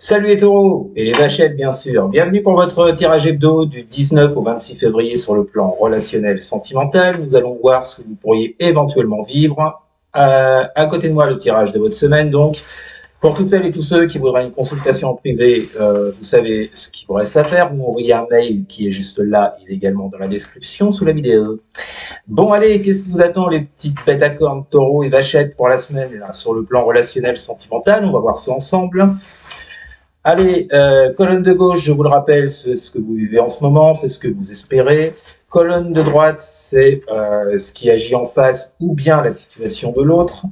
Salut les taureaux et les vachettes bien sûr. Bienvenue pour votre tirage hebdo du 19 au 26 février sur le plan relationnel sentimental. Nous allons voir ce que vous pourriez éventuellement vivre. À côté de moi, le tirage de votre semaine donc. Pour toutes celles et tous ceux qui voudraient une consultation en privé, vous savez ce qu'il vous reste à faire. Vous m'envoyez un mail qui est juste là, il est également dans la description sous la vidéo. Bon allez, qu'est-ce qui vous attend les petites bêtes à cornes, taureaux et vachettes pour la semaine là, sur le plan relationnel sentimental? On va voir ça ensemble. Allez, colonne de gauche, je vous le rappelle, c'est ce que vous vivez en ce moment, c'est ce que vous espérez. Colonne de droite, c'est ce qui agit en face ou bien la situation de l'autre.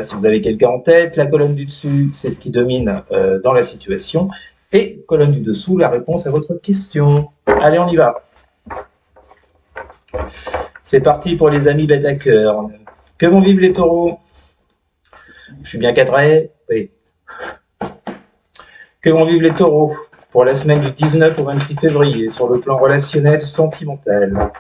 Si vous avez quelqu'un en tête, la colonne du dessus, c'est ce qui domine dans la situation. Et colonne du dessous, la réponse à votre question. Allez, on y va. C'est parti pour les amis bêtes à cœur. Que vont vivre les taureaux? Je suis bien cadré? Oui. Que vont vivre les taureaux pour la semaine du 19 au 26 février sur le plan relationnel sentimental?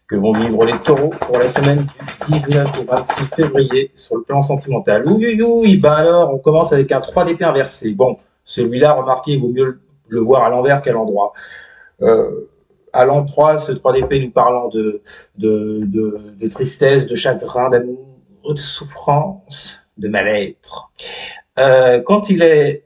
Que vont vivre les taureaux pour la semaine du 19 au 26 février sur le plan sentimental? Ouïouïouï, ben alors, on commence avec un 3 d'épée inversé. Bon, celui-là, remarquez, il vaut mieux le voir à l'envers qu'à l'endroit. À l'endroit, ce 3 d'épée nous parlant de tristesse, de chagrin, d'amour, de souffrance, de mal-être. Quand il est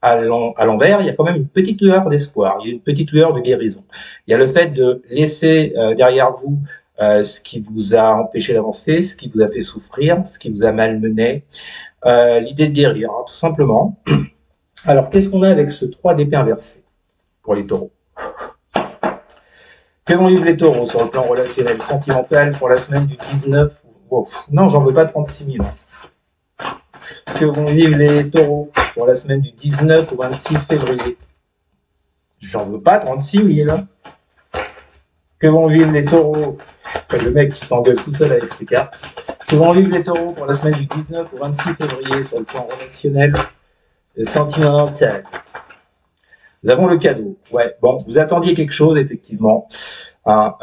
à l'envers, il y a quand même une petite lueur d'espoir, il y a une petite lueur de guérison. Il y a le fait de laisser derrière vous ce qui vous a empêché d'avancer, ce qui vous a fait souffrir, ce qui vous a malmené, l'idée de guérir, hein, tout simplement. Alors, qu'est-ce qu'on a avec ce 3 d'épée inversé pour les taureaux? Que vont vivre les taureaux sur le plan relationnel sentimental pour la semaine du 19? Oh, non, j'en veux pas 36 000. Que vont vivre les taureaux pour la semaine du 19 au 26 février? J'en veux pas 36 000. Que vont vivre les taureaux? Le mec qui s'engueule tout seul avec ses cartes. Que vont vivre les taureaux pour la semaine du 19 au 26 février sur le plan relationnel et sentimental? Nous avons le cadeau. Ouais, bon, vous attendiez quelque chose, effectivement. Hein,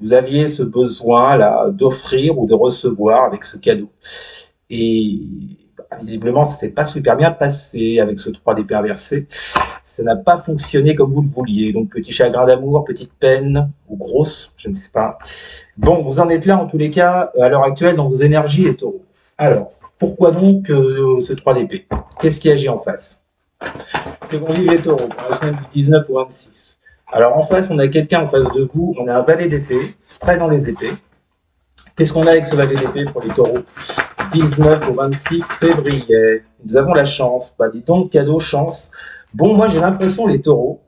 vous aviez ce besoin là d'offrir ou de recevoir avec ce cadeau. Et visiblement, ça s'est pas super bien passé avec ce 3 d'épée inversé. Ça n'a pas fonctionné comme vous le vouliez. Donc, petit chagrin d'amour, petite peine, ou grosse, je ne sais pas. Bon, vous en êtes là, en tous les cas, à l'heure actuelle, dans vos énergies, les taureaux. Alors, pourquoi donc ce 3 d'épée? Qu'est-ce qui agit en face? Que vont vivre les taureaux pour la semaine du 19 au 26? Alors, en face, on a quelqu'un en face de vous, on a un valet d'épée, près dans les épées. Qu'est-ce qu'on a avec ce valet d'épée pour les taureaux? 19 au 26 février. Nous avons la chance. Bah, dis donc, cadeau, chance. Bon, moi, j'ai l'impression, les taureaux,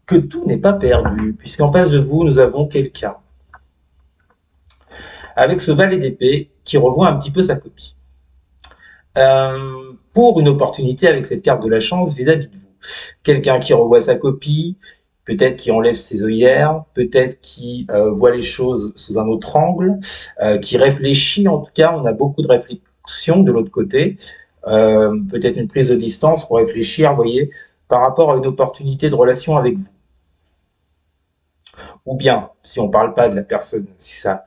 que tout n'est pas perdu, puisqu'en face de vous, nous avons quelqu'un avec ce valet d'épée qui revoit un petit peu sa copie. Pour une opportunité avec cette carte de la chance vis-à-vis de vous. Quelqu'un qui revoit sa copie, peut-être qui enlève ses œillères, peut-être qui voit les choses sous un autre angle, qui réfléchit, en tout cas, on a beaucoup de réflexion de l'autre côté, peut-être une prise de distance pour réfléchir, vous voyez, par rapport à une opportunité de relation avec vous. Ou bien, si on ne parle pas de la personne, si ça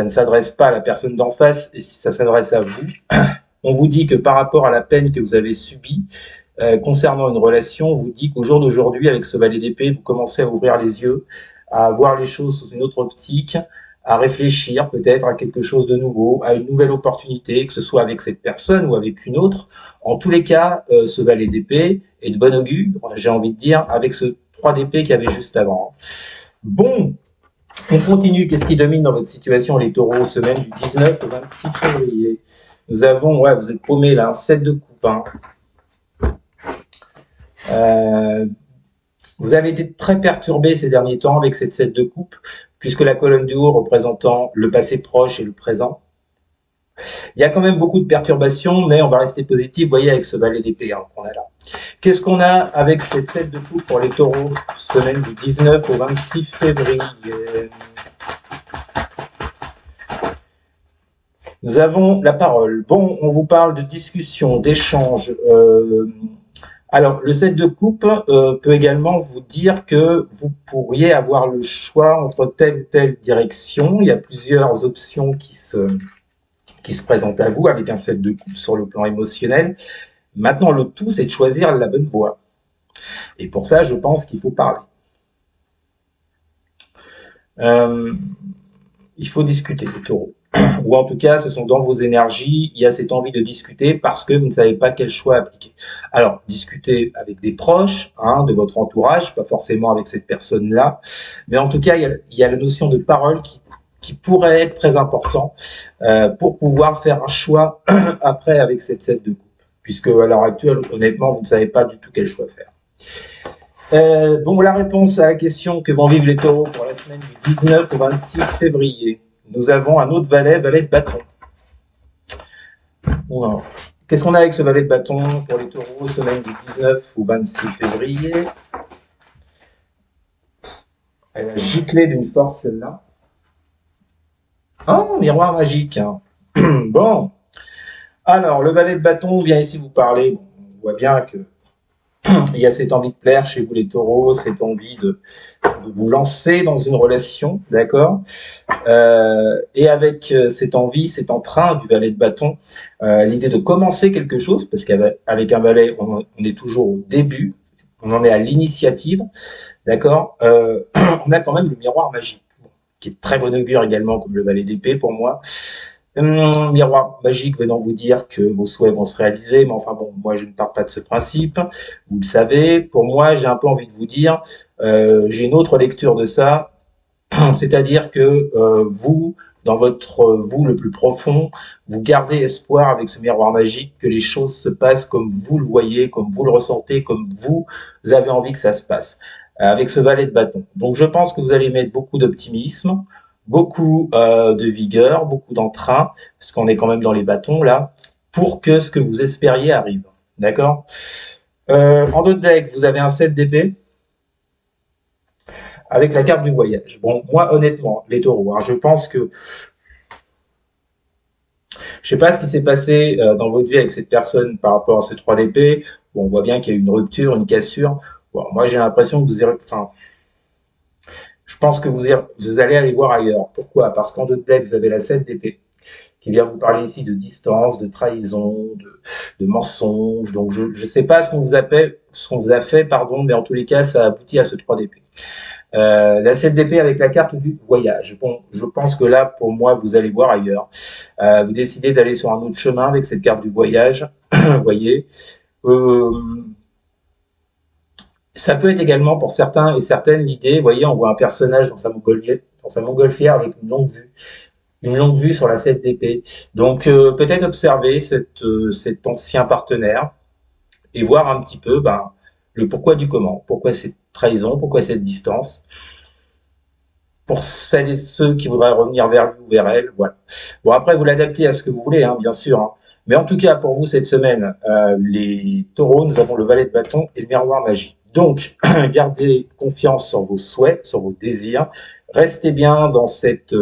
ne s'adresse pas à la personne d'en face, et si ça s'adresse à vous, on vous dit que par rapport à la peine que vous avez subie, concernant une relation, on vous dit qu'au jour d'aujourd'hui, avec ce valet d'épée, vous commencez à ouvrir les yeux, à voir les choses sous une autre optique, à réfléchir peut-être à quelque chose de nouveau, à une nouvelle opportunité, que ce soit avec cette personne ou avec une autre. En tous les cas, ce valet d'épée est de bon augure, j'ai envie de dire, avec ce 3 d'épée qu'il y avait juste avant. Bon, on continue. Qu'est-ce qui domine dans votre situation, les taureaux, semaine du 19 au 26 février? Nous avons, ouais, vous êtes paumés là, un 7 de coupe, hein. Vous avez été très perturbé ces derniers temps avec cette 7 de coupe, puisque la colonne du haut représentant le passé proche et le présent. Il y a quand même beaucoup de perturbations, mais on va rester positif, vous voyez, avec ce valet d'épée hein, qu'on a là. Qu'est-ce qu'on a avec cette 7 de coupe pour les taureaux, semaine du 19 au 26 février? Nous avons la parole. Bon, on vous parle de discussion, d'échange. Alors, le 7 de coupe peut également vous dire que vous pourriez avoir le choix entre telle ou telle direction. Il y a plusieurs options qui se présentent à vous avec un 7 de coupe sur le plan émotionnel. Maintenant, le tout, c'est de choisir la bonne voie. Et pour ça, je pense qu'il faut parler. Il faut discuter, les taureaux. Ou en tout cas, ce sont dans vos énergies, il y a cette envie de discuter parce que vous ne savez pas quel choix appliquer. Alors, discuter avec des proches, hein, de votre entourage, pas forcément avec cette personne-là, mais en tout cas, il y a la notion de parole qui pourrait être très important pour pouvoir faire un choix après avec cette set de coupe. Puisque à l'heure actuelle, honnêtement, vous ne savez pas du tout quel choix faire. Bon, la réponse à la question que vont vivre les taureaux pour la semaine du 19 au 26 février. Nous avons un autre valet de bâton. Qu'est-ce qu'on a avec ce valet de bâton pour les taureaux, semaine du 19 au 26 février? Elle a giclé d'une force, celle-là. Oh, miroir magique. Bon. Alors, le valet de bâton vient ici vous parler. Bon, on voit bien que il y a cette envie de plaire chez vous les taureaux, cette envie de vous lancer dans une relation, d'accord, et avec cette envie, cet entrain du valet de bâton, l'idée de commencer quelque chose, parce qu'avec un valet, on est toujours au début, on en est à l'initiative, d'accord, on a quand même le miroir magique, qui est très bon augure également, comme le valet d'épée pour moi. Miroir magique venant vous dire que vos souhaits vont se réaliser, mais enfin bon, moi je ne pars pas de ce principe, vous le savez. Pour moi, j'ai un peu envie de vous dire, j'ai une autre lecture de ça, c'est-à-dire que vous, dans votre vous le plus profond, vous gardez espoir avec ce miroir magique que les choses se passent comme vous le voyez, comme vous le ressentez, comme vous avez envie que ça se passe, avec ce valet de bâton. Donc je pense que vous allez mettre beaucoup d'optimisme, beaucoup de vigueur, beaucoup d'entrain, parce qu'on est quand même dans les bâtons là, pour que ce que vous espériez arrive. D'accord. En deux deck, vous avez un 7 d'épée avec la carte du voyage. Bon, moi honnêtement, les taureaux, hein, je pense que je sais pas ce qui s'est passé dans votre vie avec cette personne par rapport à ce 3 d'épée. Bon, on voit bien qu'il y a eu une rupture, une cassure. Bon, moi j'ai l'impression que vous irez, enfin, je pense que vous allez aller voir ailleurs. Pourquoi? Parce qu'en deux deck, vous avez la 7 d'épée, qui vient vous parler ici de distance, de trahison, de mensonge. Donc, je ne sais pas ce qu'on vous a fait, pardon, mais en tous les cas, ça aboutit à ce 3 d'épée. La 7 d'épée avec la carte du voyage. Bon, je pense que là, pour moi, vous allez voir ailleurs. Vous décidez d'aller sur un autre chemin avec cette carte du voyage. Vous voyez. Ça peut être également pour certains et certaines l'idée, vous voyez, on voit un personnage dans sa montgolfière avec une longue vue sur la 7 d'épée. Donc peut-être observer cet ancien partenaire et voir un petit peu le pourquoi du comment, pourquoi cette trahison, pourquoi cette distance. Pour celles et ceux qui voudraient revenir vers lui ou vers elle, voilà. Bon, après, vous l'adaptez à ce que vous voulez, hein, bien sûr. Hein. Mais en tout cas, pour vous, cette semaine, les taureaux, nous avons le valet de bâton et le miroir magique. Donc, gardez confiance sur vos souhaits, sur vos désirs. Restez bien dans cette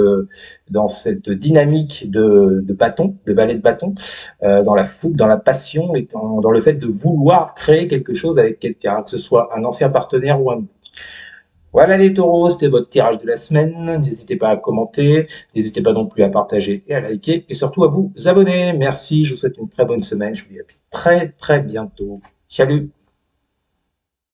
dynamique de bâton, de valet de bâton, dans la fougue, dans la passion et dans le fait de vouloir créer quelque chose avec quelqu'un, que ce soit un ancien partenaire ou un nouveau. Voilà les taureaux, c'était votre tirage de la semaine. N'hésitez pas à commenter, n'hésitez pas non plus à partager et à liker et surtout à vous abonner. Merci, je vous souhaite une très bonne semaine. Je vous dis à très très bientôt. Salut!